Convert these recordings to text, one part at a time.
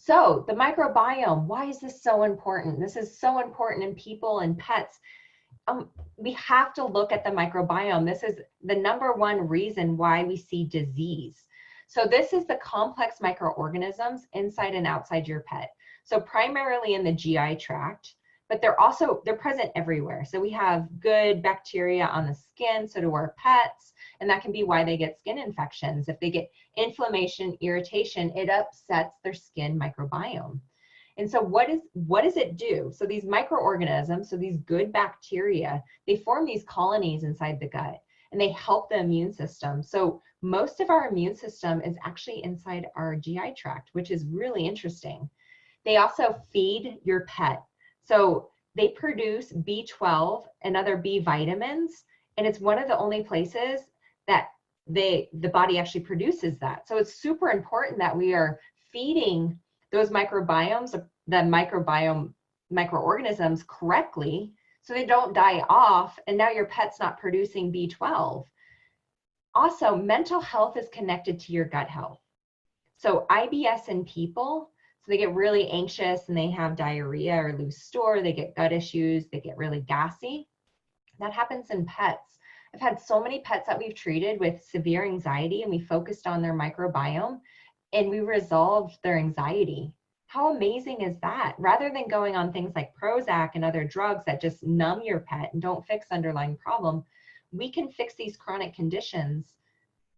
So the microbiome, why is this so important? This is so important in people and pets. We have to look at the microbiome. This is the #1 reason why we see disease. So this is the complex microorganisms inside and outside your pet. So primarily in the GI tract, but they're present everywhere. So we have good bacteria on the skin, so do our pets, and that can be why they get skin infections. If they get inflammation, irritation, it upsets their skin microbiome. And so what does it do? So these microorganisms, so these good bacteria, they form these colonies inside the gut and they help the immune system. So most of our immune system is actually inside our GI tract, which is really interesting. They also feed your pet. So they produce B12 and other B vitamins, and it's one of the only places that the body actually produces that. So it's super important that we are feeding those microbiomes, the microorganisms correctly, so they don't die off, and now your pet's not producing B12. Also, mental health is connected to your gut health. So IBS in people, so they get really anxious and they have diarrhea or loose stool, they get gut issues, they get really gassy. That happens in pets. I've had so many pets that we've treated with severe anxiety and we focused on their microbiome and we resolved their anxiety. How amazing is that? Rather than going on things like Prozac and other drugs that just numb your pet and don't fix underlying problem, we can fix these chronic conditions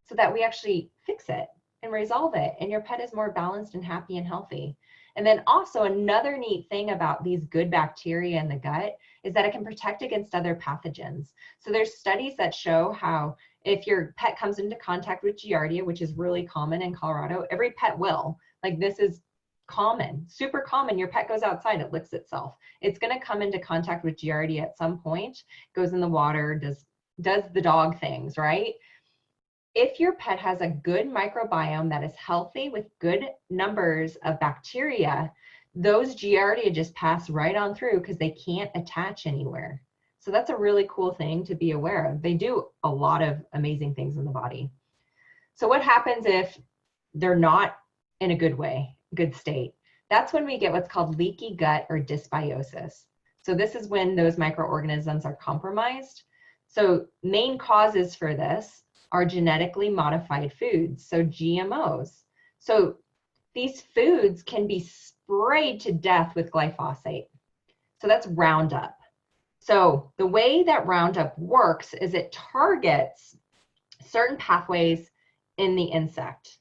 so that we actually fix it and resolve it, and your pet is more balanced and happy and healthy. And then also another neat thing about these good bacteria in the gut is that it can protect against other pathogens. So there's studies that show how if your pet comes into contact with giardia, which is really common in Colorado, every pet will, like this is common, super common. Your pet goes outside, it licks itself. It's going to come into contact with giardia at some point, goes in the water, does the dog things, right? If your pet has a good microbiome that is healthy with good numbers of bacteria, those giardia just pass right on through because they can't attach anywhere. So that's a really cool thing to be aware of. They do a lot of amazing things in the body. So what happens if they're not in a good way, good state? That's when we get what's called leaky gut or dysbiosis. So this is when those microorganisms are compromised. So main causes for this are genetically modified foods, so GMOs. So these foods can be sprayed to death with glyphosate. So that's Roundup. So the way that Roundup works is it targets certain pathways in the insect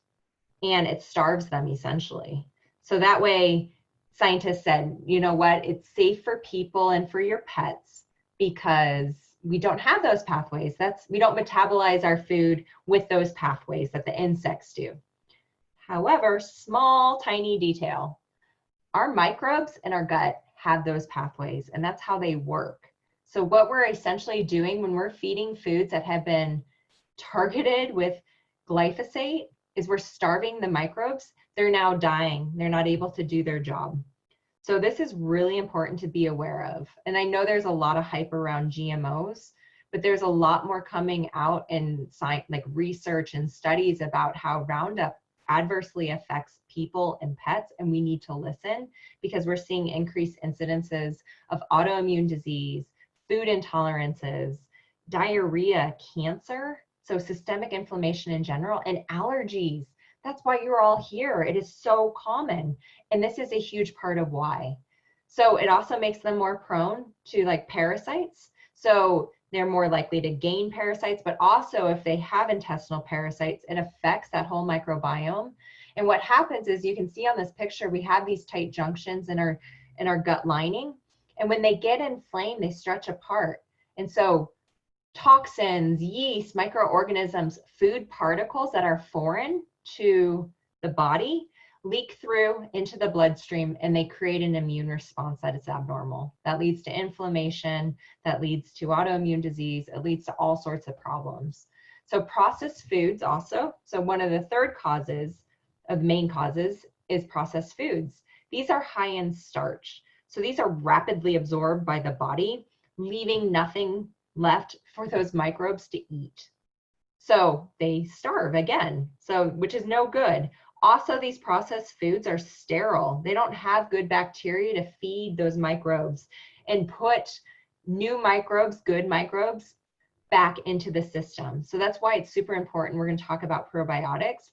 and it starves them essentially. So that way scientists said, you know what, it's safe for people and for your pets because we don't have those pathways. We don't metabolize our food with those pathways that the insects do. However, small, tiny detail, our microbes in our gut have those pathways and that's how they work. So what we're essentially doing when we're feeding foods that have been targeted with glyphosate is we're starving the microbes. They're now dying. They're not able to do their job. So this is really important to be aware of. And I know there's a lot of hype around GMOs, but there's a lot more coming out in science, like research and studies about how Roundup adversely affects people and pets, and we need to listen because we're seeing increased incidences of autoimmune disease, food intolerances, diarrhea, cancer, so systemic inflammation in general, and allergies. That's why you're all here. It is so common. And this is a huge part of why. So it also makes them more prone to like parasites. So they're more likely to gain parasites, but also if they have intestinal parasites, it affects that whole microbiome. And what happens is you can see on this picture, we have these tight junctions in our gut lining. And when they get inflamed, they stretch apart. And so toxins, yeast, microorganisms, food particles that are foreign to the body leak through into the bloodstream and they create an immune response that is abnormal. That leads to inflammation, that leads to autoimmune disease, it leads to all sorts of problems. So processed foods also, so one of the main causes is processed foods. These are high in starch. So these are rapidly absorbed by the body, leaving nothing left for those microbes to eat. So they starve again, so which is no good. Also, these processed foods are sterile. They don't have good bacteria to feed those microbes and put new microbes, good microbes, back into the system. So that's why it's super important. We're going to talk about probiotics.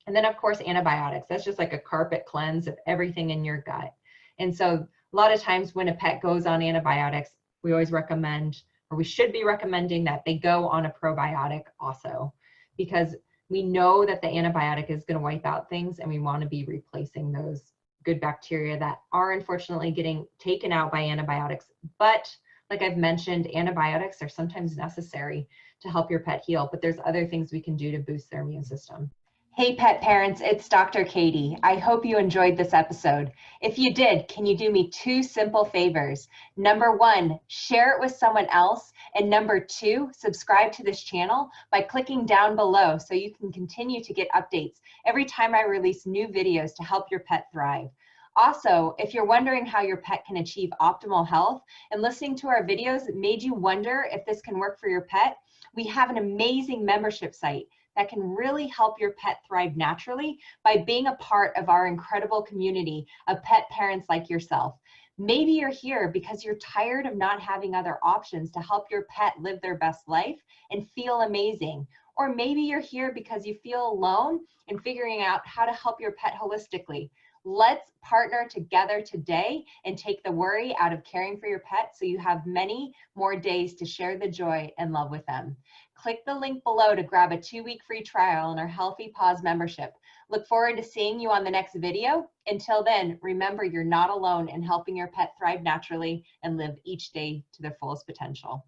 And then, of course, antibiotics. That's just like a carpet cleanse of everything in your gut. And so a lot of times when a pet goes on antibiotics, we always recommend, or we should be recommending, that they go on a probiotic also, because we know that the antibiotic is going to wipe out things, and we want to be replacing those good bacteria that are unfortunately getting taken out by antibiotics. But like I've mentioned, antibiotics are sometimes necessary to help your pet heal, but there's other things we can do to boost their immune system. Hey pet parents, it's Dr. Katie. I hope you enjoyed this episode. If you did, can you do me 2 simple favors? Number 1, share it with someone else. And number 2, subscribe to this channel by clicking down below so you can continue to get updates every time I release new videos to help your pet thrive. Also, if you're wondering how your pet can achieve optimal health and listening to our videos made you wonder if this can work for your pet, we have an amazing membership site that can really help your pet thrive naturally by being a part of our incredible community of pet parents like yourself. Maybe you're here because you're tired of not having other options to help your pet live their best life and feel amazing. Or maybe you're here because you feel alone in figuring out how to help your pet holistically. Let's partner together today and take the worry out of caring for your pet so you have many more days to share the joy and love with them. Click the link below to grab a 2-week free trial in our Healthy Paws membership. Look forward to seeing you on the next video. Until then, remember you're not alone in helping your pet thrive naturally and live each day to their fullest potential.